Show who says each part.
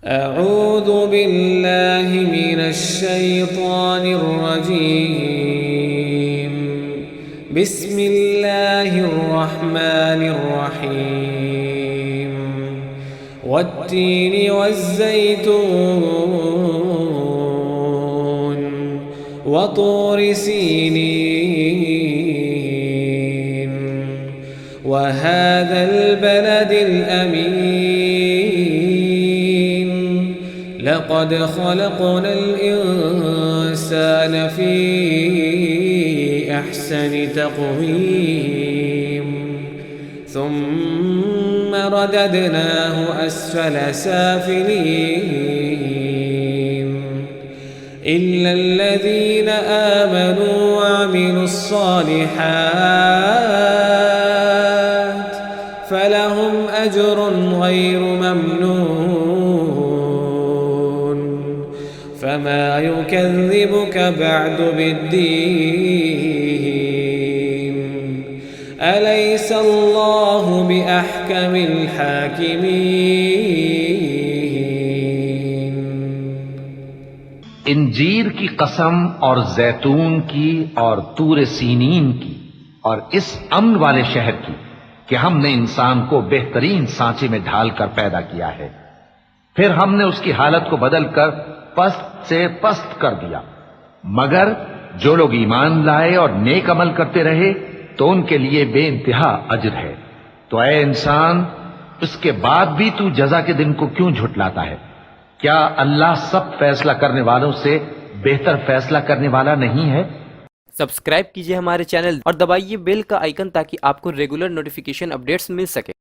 Speaker 1: أعوذ بالله من الشيطان الرجيم. بسم الله الرحمن الرحيم. والتين والزيتون وطور سينين وهذا البلد الأمين. لقد خلقنا الإنسان في أحسن تقويم ثم رددناه أسفل سافلين إلا الذين آمنوا وعملوا الصالحات فلهم أجر غير ممنون. فما يكذبك بعد بالدين؟ أليس الله بأحكم الحاكمين؟
Speaker 2: इंजीर की कसम और जैतून की और तूर सीनीन की और इस अमन वाले शहर की कि हमने इंसान को बेहतरीन सांचे में ढालकर पैदा किया है, फिर हमने उसकी हालत को बदलकर पस्त से पस्त कर दिया। मगर जो लोग ईमान लाए और नेक अमल करते रहे तो उनके लिए बेइंतहा अजर है। तो ऐ इंसान, उसके बाद भी तू जजा के दिन को क्यों झुटलाता है? क्या अल्लाह सब फैसला करने वालों से बेहतर फैसला करने वाला नहीं है?
Speaker 3: सब्सक्राइब कीजिए हमारे चैनल और दबाइए बेल का आइकन ताकि आपको रेगुलर नोटिफिकेशन अपडेट्स मिल सके।